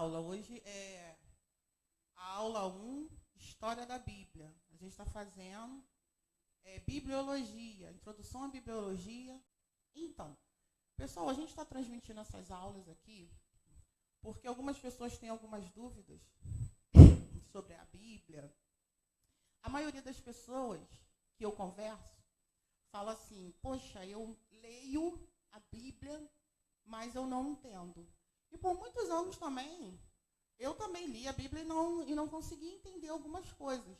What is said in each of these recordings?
aula. Hoje é a aula 1, História da Bíblia. A gente está fazendo Bibliologia, Introdução à Bibliologia. Então, pessoal, a gente está transmitindo essas aulas aqui porque algumas pessoas têm algumas dúvidas sobre a Bíblia. A maioria das pessoas que eu converso fala assim: poxa, eu leio a Bíblia, mas eu não entendo. E por muitos anos também, eu também li a Bíblia e não conseguia entender algumas coisas.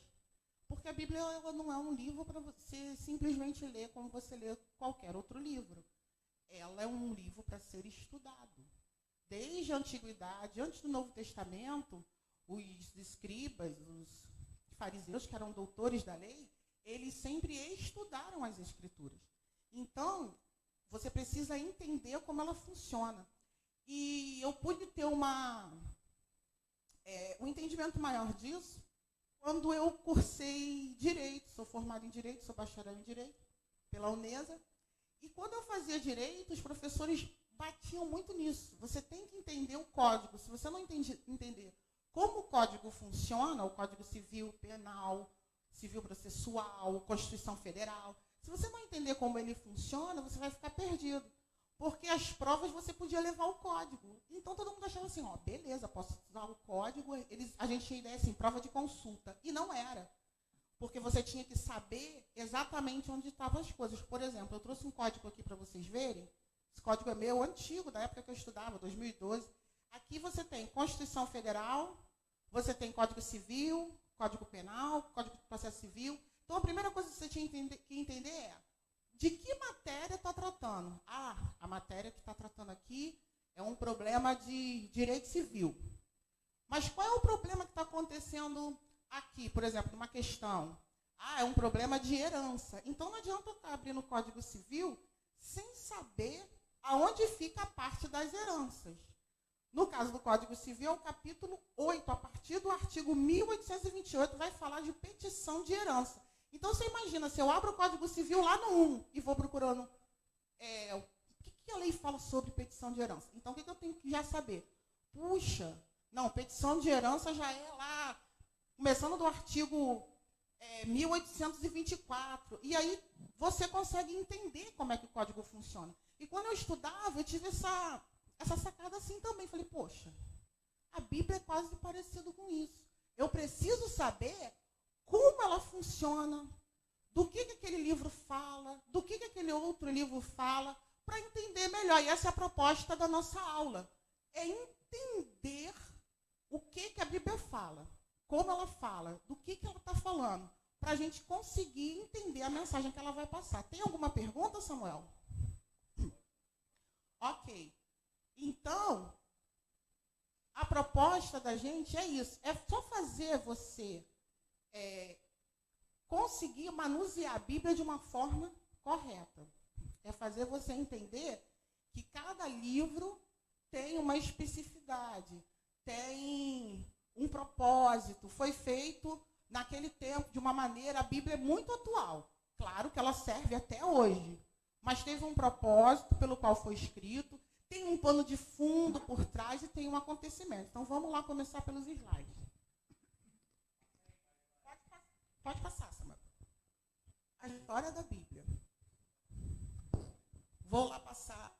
Porque a Bíblia ela não é um livro para você simplesmente ler como você lê qualquer outro livro. Ela é um livro para ser estudado. Desde a Antiguidade, antes do Novo Testamento, os escribas, os fariseus, que eram doutores da lei, eles sempre estudaram as Escrituras. Então, você precisa entender como ela funciona. E eu pude ter um entendimento maior disso quando eu cursei Direito. Sou formada em Direito, sou bacharel em Direito pela Unesa. E quando eu fazia Direito, os professores batiam muito nisso. Você tem que entender o código. Se você não entender como o código funciona, o Código Civil, Penal, Civil Processual, Constituição Federal, se você não entender como ele funciona, você vai ficar perdido. Porque as provas você podia levar o código. Então todo mundo achava assim, beleza, posso usar o código. A gente tinha ideia assim, prova de consulta. E não era. Porque você tinha que saber exatamente onde estavam as coisas. Por exemplo, eu trouxe um código aqui para vocês verem. Esse código é meu, antigo, da época que eu estudava, 2012. Aqui você tem Constituição Federal, você tem Código Civil, Código Penal, Código de Processo Civil. Então a primeira coisa que você tinha que entender é: de que matéria está tratando? A matéria que está tratando aqui é um problema de direito civil. Mas qual é o problema que está acontecendo aqui, por exemplo, numa questão? É um problema de herança. Então não adianta eu estar abrindo o Código Civil sem saber aonde fica a parte das heranças. No caso do Código Civil, é o capítulo 8, a partir do artigo 1828, vai falar de petição de herança. Então, você imagina, se eu abro o Código Civil lá no 1 e vou procurando o que a lei fala sobre petição de herança. Então, o que eu tenho que já saber? Puxa, não, petição de herança já é lá, começando do artigo 1824. E aí, você consegue entender como é que o código funciona. E quando eu estudava, eu tive essa sacada assim também. Falei, poxa, a Bíblia é quase parecido com isso. Eu preciso saber como ela funciona, do que aquele livro fala, do que aquele outro livro fala, para entender melhor. E essa é a proposta da nossa aula. É entender o que a Bíblia fala, como ela fala, do que ela está falando, para a gente conseguir entender a mensagem que ela vai passar. Tem alguma pergunta, Samuel? Ok. Então, a proposta da gente é isso. É só fazer você conseguir manusear a Bíblia de uma forma correta. É fazer você entender que cada livro tem uma especificidade, tem um propósito, foi feito naquele tempo de uma maneira, a Bíblia é muito atual. Claro que ela serve até hoje, mas teve um propósito pelo qual foi escrito, tem um pano de fundo por trás e tem um acontecimento. Então vamos lá começar pelos slides. Pode passar, Samuel. A história da Bíblia. Vou lá passar.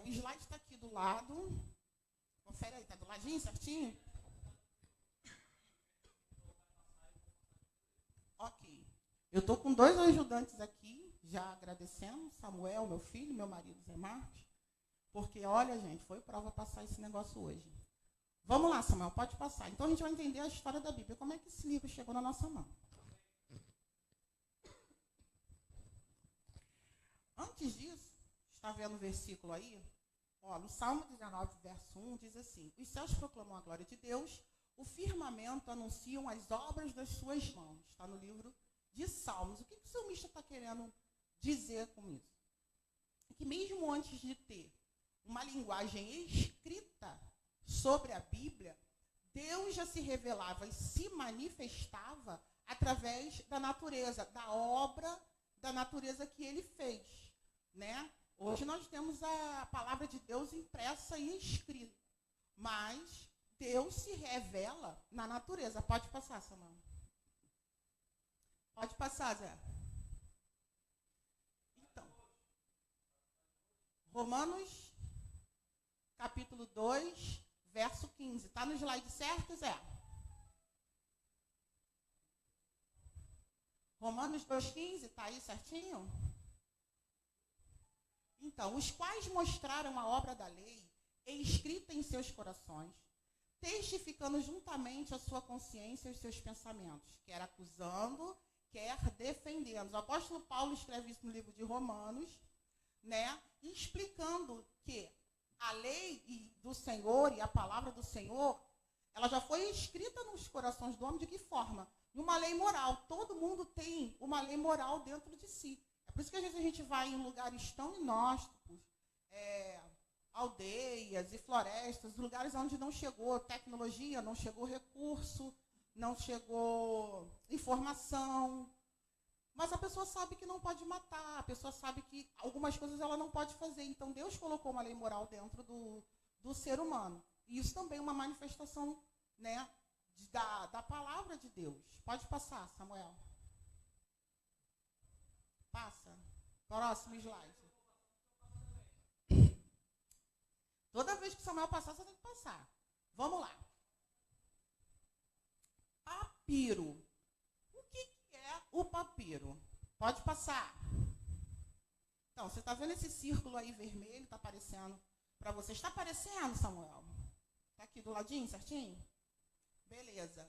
O slide está aqui do lado. Confere aí, está do ladinho, certinho? Ok. Eu estou com 2 ajudantes aqui, já agradecendo. Samuel, meu filho, meu marido, Zé Marcos. Porque, olha, gente, foi prova passar esse negócio hoje. Vamos lá, Samuel, pode passar. Então, a gente vai entender a história da Bíblia. Como é que esse livro chegou na nossa mão? Antes disso, está vendo o versículo aí? No Salmo 19, verso 1, diz assim: os céus proclamam a glória de Deus, o firmamento anunciam as obras das suas mãos. Está no livro de Salmos. O que o salmista está querendo dizer com isso? É que mesmo antes de ter uma linguagem escrita sobre a Bíblia, Deus já se revelava e se manifestava através da natureza, da obra da natureza que ele fez, né? Hoje nós temos a palavra de Deus impressa e escrita, mas Deus se revela na natureza. Pode passar, Samuel. Pode passar, Zé. Então, Romanos, capítulo 2, verso 15. Está no slide certo, Zé? Romanos 2,15, está aí certinho? Então, os quais mostraram a obra da lei escrita em seus corações, testificando juntamente a sua consciência e os seus pensamentos, quer acusando, quer defendendo. O apóstolo Paulo escreve isso no livro de Romanos, né, explicando que a lei do Senhor e a palavra do Senhor, ela já foi escrita nos corações do homem de que forma? De uma lei moral. Todo mundo tem uma lei moral dentro de si. É por isso que às vezes a gente vai em lugares tão inóspitos, aldeias e florestas, lugares onde não chegou tecnologia, não chegou recurso, não chegou informação. Mas a pessoa sabe que não pode matar, a pessoa sabe que algumas coisas ela não pode fazer. Então Deus colocou uma lei moral dentro do ser humano. E isso também é uma manifestação, né, da palavra de Deus. Pode passar, Samuel. Passa. Próximo slide. Toda vez que o Samuel passar, você tem que passar. Vamos lá. Papiro. O que é o papiro? Pode passar. Então, você está vendo esse círculo aí vermelho? Está aparecendo para você. Está aparecendo, Samuel? Está aqui do ladinho, certinho? Beleza.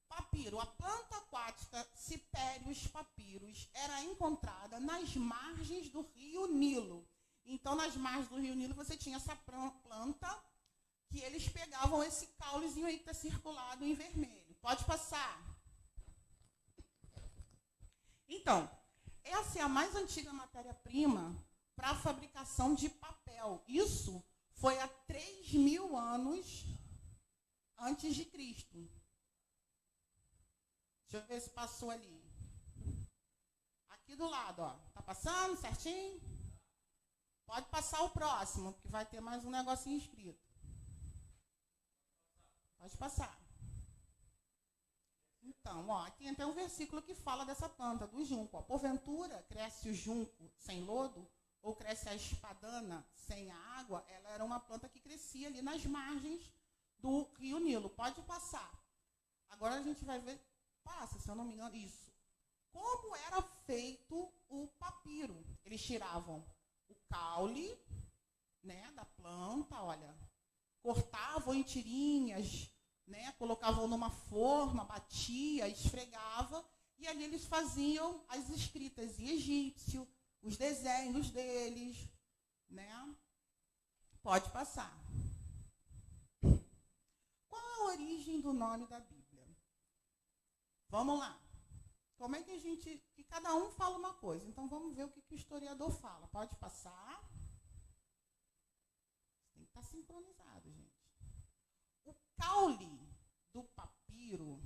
Papiro, a planta aquática Cipérios papyrus era encontrada nas margens do rio Nilo. Então, nas margens do rio Nilo, você tinha essa planta que eles pegavam esse caulezinho aí que está circulado em vermelho. Pode passar. Então, essa é a mais antiga matéria-prima para a fabricação de papel. Isso foi há 3.000 anos antes de Cristo. Deixa eu ver se passou ali. Aqui do lado, ó. Tá passando certinho? Pode passar o próximo, porque vai ter mais um negocinho escrito. Pode passar. Então, ó, aqui tem um versículo que fala dessa planta, do junco. Ó. Porventura, cresce o junco sem lodo, ou cresce a espadana sem a água? Ela era uma planta que crescia ali nas margens do rio Nilo. Pode passar. Agora a gente vai ver, passa, se eu não me engano, isso. Como era feito o papiro? Eles tiravam o caule, né, da planta, olha, cortavam em tirinhas, né, colocavam numa forma, batia, esfregava, e ali eles faziam as escritas em egípcio, os desenhos deles, né? Pode passar. Qual é a origem do nome da Bíblia? Vamos lá. Como é que cada um fala uma coisa? Então vamos ver o que o historiador fala. Pode passar. Tem que estar sincronizado, gente. O caule do papiro,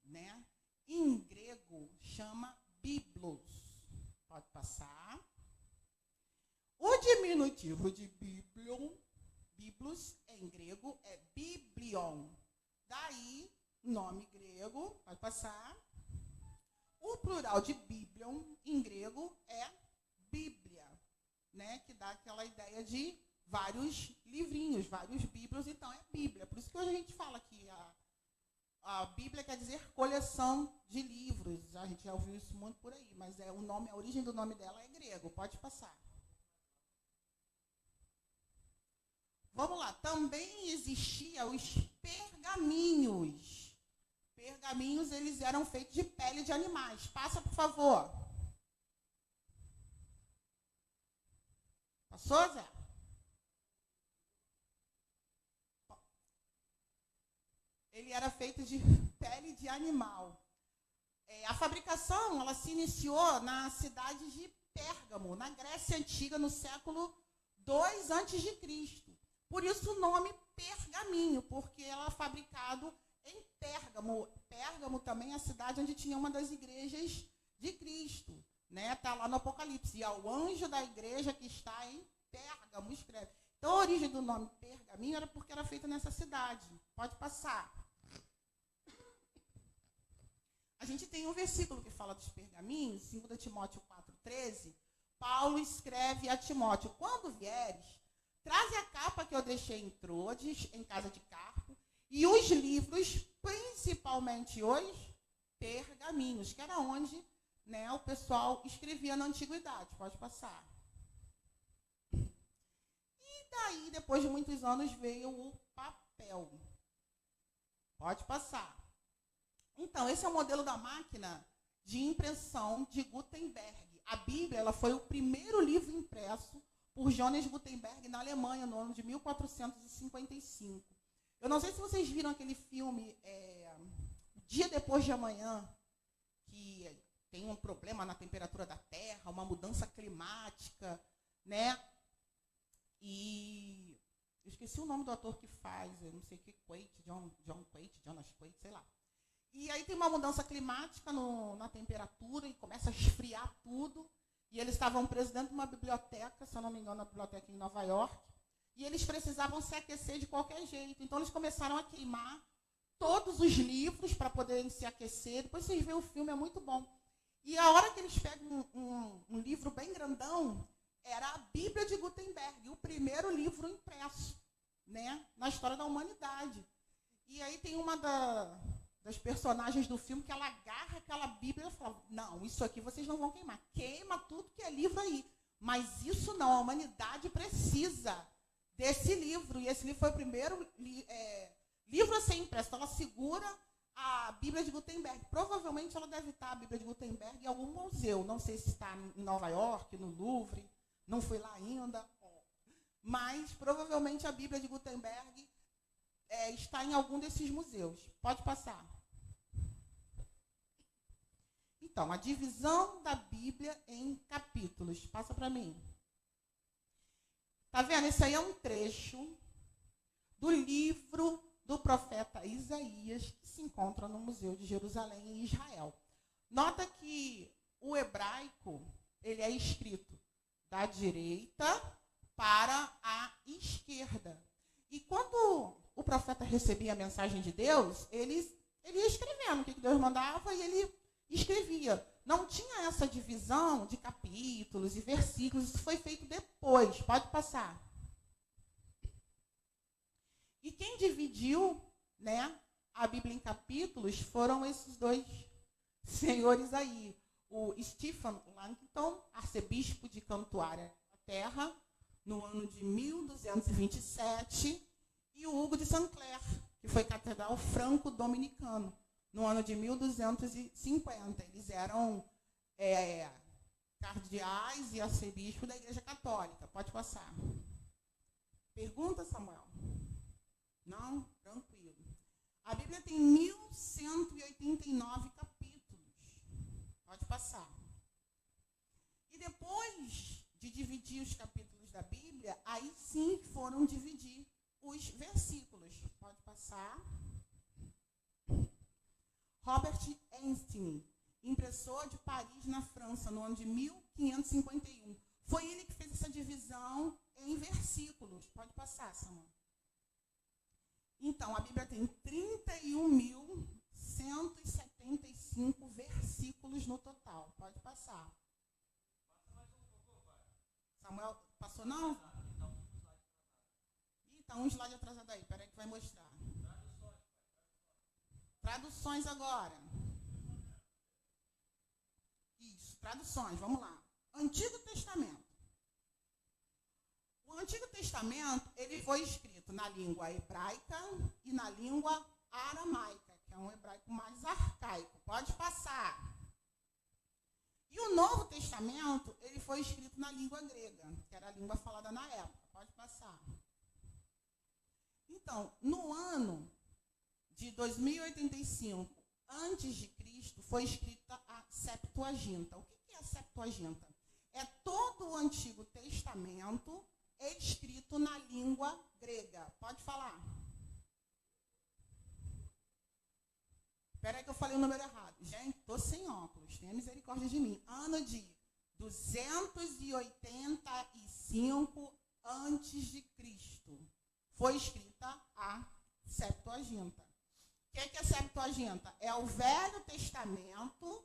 né, em grego chama biblos. Pode passar. O diminutivo de biblion, biblos em grego é biblion. Daí, nome grego, pode passar. O plural de biblion, em grego, é bíblia, né? Que dá aquela ideia de vários livrinhos, vários bíblios, então é Bíblia. Por isso que hoje a gente fala que a Bíblia quer dizer coleção de livros. A gente já ouviu isso muito por aí, mas a origem do nome dela é grego. Pode passar. Vamos lá. Também existiam os pergaminhos. Pergaminhos, eles eram feitos de pele de animais. Passa, por favor. Passou, Zé? Ele era feito de pele de animal. A fabricação, ela se iniciou na cidade de Pérgamo, na Grécia Antiga, no século II a.C. Por isso o nome pergaminho, porque ela é fabricado em Pérgamo. Pérgamo também é a cidade onde tinha uma das igrejas de Cristo, né? Está lá no Apocalipse. E ao anjo da igreja que está em Pérgamo escreve. Então, a origem do nome pergaminho era porque era feita nessa cidade. Pode passar. A gente tem um versículo que fala dos pergaminhos, 2 Timóteo 4,13. Paulo escreve a Timóteo: quando vieres, traze a capa que eu deixei em Troades, em casa de Carpo, e os livros, principalmente os pergaminhos, que era onde, né, o pessoal escrevia na antiguidade. Pode passar. E daí, depois de muitos anos, veio o papel. Pode passar. Então, esse é o modelo da máquina de impressão de Gutenberg. A Bíblia, ela foi o primeiro livro impresso por Johannes Gutenberg na Alemanha, no ano de 1455. Eu não sei se vocês viram aquele filme, Dia Depois de Amanhã, que tem um problema na temperatura da Terra, uma mudança climática, né? E eu esqueci o nome do ator que faz, eu não sei o que, Jonas Quaid, sei lá. E aí tem uma mudança climática na temperatura e começa a esfriar tudo. E eles estavam presos dentro de uma biblioteca, se eu não me engano, uma biblioteca em Nova York. E eles precisavam se aquecer de qualquer jeito. Então eles começaram a queimar todos os livros para poderem se aquecer. Depois vocês veem o filme, é muito bom. E a hora que eles pegam um livro bem grandão, era a Bíblia de Gutenberg, o primeiro livro impresso, né, na história da humanidade. E aí tem uma das personagens do filme que ela agarra aquela Bíblia e fala: não, isso aqui vocês não vão queimar. Queima tudo que é livro aí. Mas isso não, a humanidade precisa desse livro. E esse livro foi o primeiro livro a ser impresso. Então ela segura a Bíblia de Gutenberg. Provavelmente ela deve estar, a Bíblia de Gutenberg, em algum museu. Não sei se está em Nova York, no Louvre. Não fui lá ainda. Mas provavelmente a Bíblia de Gutenberg está em algum desses museus. Pode passar. Então, a divisão da Bíblia em capítulos. Passa para mim. Tá vendo? Esse aí é um trecho do livro do profeta Isaías, que se encontra no Museu de Jerusalém, em Israel. Nota que o hebraico, ele é escrito da direita para a esquerda. E quando o profeta recebia a mensagem de Deus, ele ia escrevendo o que Deus mandava e ele escrevia. Não tinha essa divisão de capítulos e versículos, isso foi feito depois. Pode passar. E quem dividiu, né, a Bíblia em capítulos foram esses dois senhores aí. O Stephen Langton, arcebispo de Cantuária, Inglaterra, no ano de 1227, e o Hugo de St. Clair, que foi catedral franco-dominicano, no ano de 1250. Eles eram cardeais e arcebispos da Igreja Católica. Pode passar. Pergunta, Samuel? Não? Tranquilo. A Bíblia tem 1189 capítulos. Pode passar. E depois de dividir os capítulos da Bíblia, aí sim foram dividir os versículos. Pode passar. Robert Einstein, impressor de Paris, na França, no ano de 1551. Foi ele que fez essa divisão em versículos. Pode passar, Samuel. Então, a Bíblia tem 31.175 versículos no total. Pode passar. Samuel, passou não? Então, um slide atrasado aí. Espera aí que vai mostrar. Traduções agora. Isso, traduções, vamos lá. Antigo Testamento. O Antigo Testamento, ele foi escrito na língua hebraica e na língua aramaica, que é um hebraico mais arcaico. Pode passar. E o Novo Testamento, ele foi escrito na língua grega, que era a língua falada na época. Pode passar. Então, no ano de 2085 antes de Cristo, foi escrita a Septuaginta. O que é a Septuaginta? É todo o Antigo Testamento escrito na língua grega. Pode falar. Espera aí que eu falei o número errado. Gente, estou sem óculos. Tenha misericórdia de mim. Ano de 285 antes de Cristo foi escrita a Septuaginta. O que é a Septuaginta? É o Velho Testamento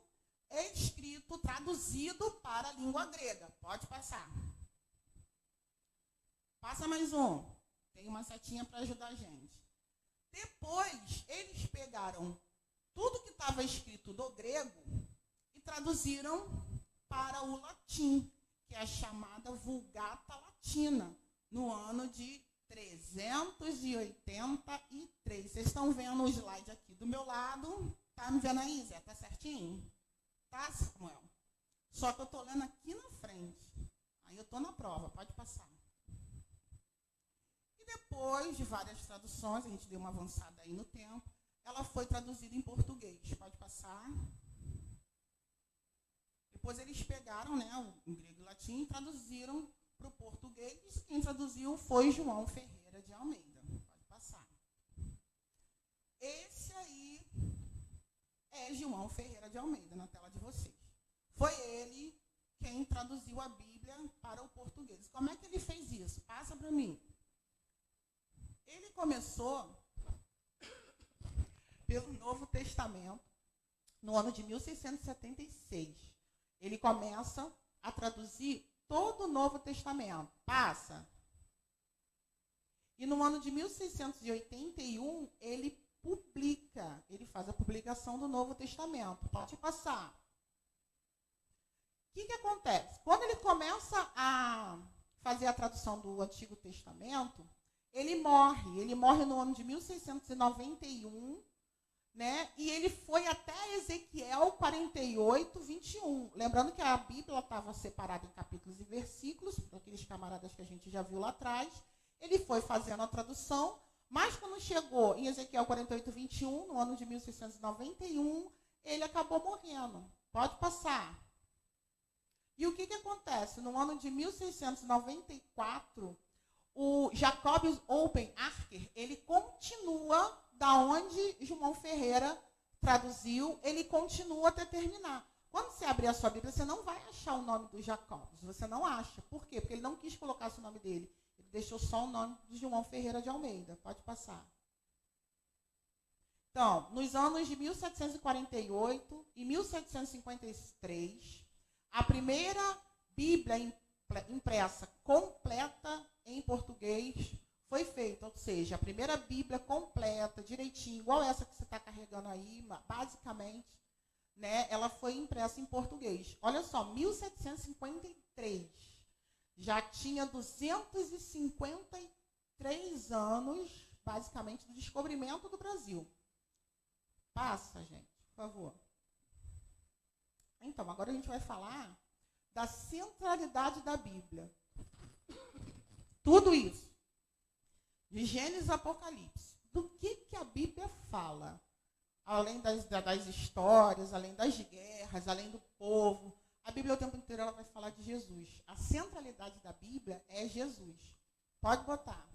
escrito, traduzido para a língua grega. Pode passar. Passa mais um. Tem uma setinha para ajudar a gente. Depois, eles pegaram tudo que estava escrito do grego e traduziram para o latim, que é a chamada Vulgata Latina, no ano de 383. Vocês estão vendo o slide aqui do meu lado? Tá me vendo aí, Zé? Tá certinho? Tá, Samuel? Só que eu estou lendo aqui na frente. Aí eu estou na prova, pode passar. E depois de várias traduções, a gente deu uma avançada aí no tempo, ela foi traduzida em português. Pode passar. Depois eles pegaram, né, o grego e o latim e traduziram para o português. Quem traduziu foi João Ferreira de Almeida. Pode passar. Esse aí é João Ferreira de Almeida, na tela de vocês. Foi ele quem traduziu a Bíblia para o português. Como é que ele fez isso? Passa para mim. Ele começou pelo Novo Testamento, no ano de 1676. Ele começa a traduzir todo o Novo Testamento. Passa. E no ano de 1681, ele faz a publicação do Novo Testamento. Pode passar. O que acontece? Quando ele começa a fazer a tradução do Antigo Testamento, ele morre no ano de 1691, né? E ele foi até Ezequiel 48, 21. Lembrando que a Bíblia estava separada em capítulos e versículos, para aqueles camaradas que a gente já viu lá atrás. Ele foi fazendo a tradução, mas quando chegou em Ezequiel 48, 21, no ano de 1691, ele acabou morrendo. Pode passar. E o que acontece? No ano de 1694, o Jacobus Open-Archer, ele continua da onde João Ferreira traduziu, ele continua até terminar. Quando você abrir a sua Bíblia, você não vai achar o nome do Jacobus. Você não acha. Por quê? Porque ele não quis colocar o nome dele. Ele deixou só o nome de João Ferreira de Almeida. Pode passar. Então, nos anos de 1748 e 1753, a primeira Bíblia impressa completa em português foi feita, ou seja, a primeira Bíblia completa, direitinho, igual essa que você está carregando aí, basicamente, né, ela foi impressa em português. Olha só, 1753, já tinha 253 anos, basicamente, do descobrimento do Brasil. Passa, gente, por favor. Então, agora a gente vai falar da centralidade da Bíblia. Tudo isso. De Gênesis a Apocalipse. Do que a Bíblia fala? Além das histórias, além das guerras, além do povo. A Bíblia o tempo inteiro ela vai falar de Jesus. A centralidade da Bíblia é Jesus. Pode botar.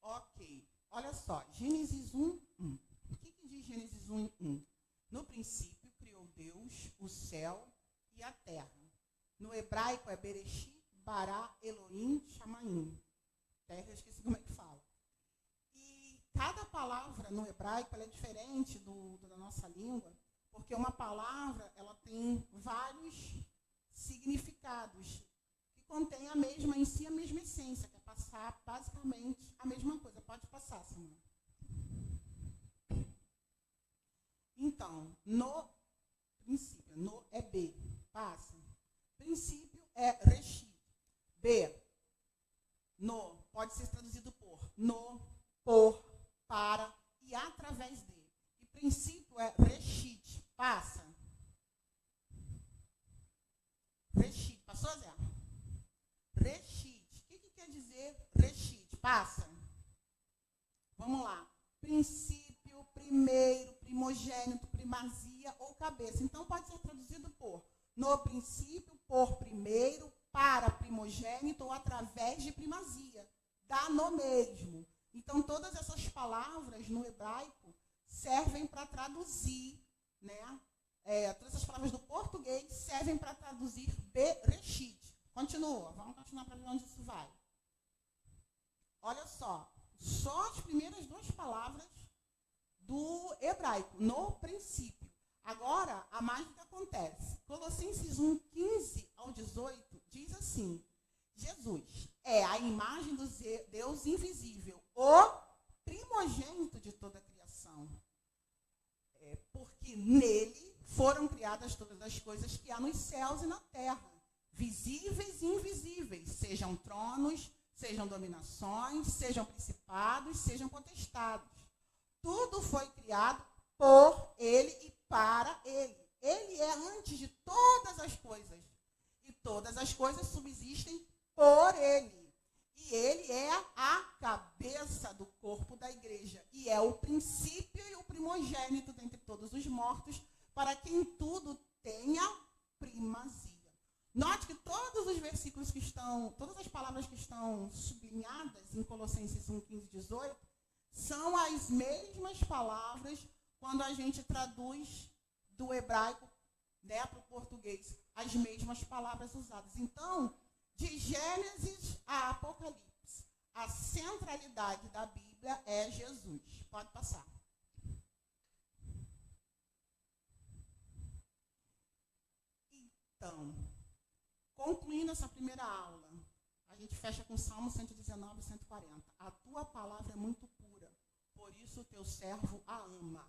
Ok. Olha só. Gênesis 1, 1. O que diz Gênesis 1, 1? No princípio criou Deus o céu e a terra. No hebraico é Bereshit, Bará, Elohim, Shamaim. Terra, eu esqueci como é que fala. E cada palavra no hebraico ela é diferente da nossa língua, porque uma palavra ela tem vários significados que contém a mesma em si, a mesma essência, que é passar basicamente a mesma coisa. Pode passar, Samuel. Então, no princípio, no é B. Passa. Princípio é Reshit. B. No. Pode ser traduzido por no, por, para e através de. E princípio é Reshit. Passa. Reshit. Passou, Zé? Reshit. O que quer dizer Reshit? Passa. Vamos lá. Princípio, primeiro, primogênito, primazia ou cabeça. Então, pode ser traduzido por no princípio, por primeiro, para primogênito ou através de primazia. Dá no mesmo. Então, todas essas palavras no hebraico servem para traduzir, né? Todas essas palavras do português servem para traduzir Bereshit. Continua, vamos continuar para ver onde isso vai. Olha só as primeiras duas palavras do hebraico, no princípio. Agora, a mágica acontece. Colossenses 1, 15 ao 18, diz assim: Jesus é a imagem do Deus invisível, o primogênito de toda a criação. Porque nele foram criadas todas as coisas que há nos céus e na terra, visíveis e invisíveis, sejam tronos, sejam dominações, sejam principados, sejam potestades. Tudo foi criado por ele e para ele. Ele é antes de todas as coisas. E todas as coisas subsistem por ele. E ele é a cabeça do corpo da igreja. E é o princípio e o primogênito dentre todos os mortos, para que em tudo tenha primazia. Note que todos os versículos que estão, todas as palavras que estão sublinhadas em Colossenses 1, 15 e 18, são as mesmas palavras quando a gente traduz do hebraico, né, para o português. As mesmas palavras usadas. Então, de Gênesis a Apocalipse, a centralidade da Bíblia é Jesus. Pode passar. Então, concluindo essa primeira aula, a gente fecha com Salmo 119 e 140. A tua palavra é muito pura, por isso o teu servo a ama.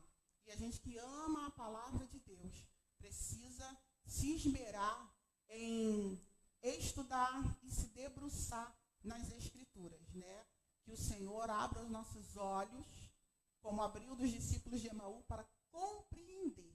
E a gente que ama a palavra de Deus precisa se esmerar em estudar e se debruçar nas Escrituras, né? Que o Senhor abra os nossos olhos, como abriu dos discípulos de Emaú, para compreender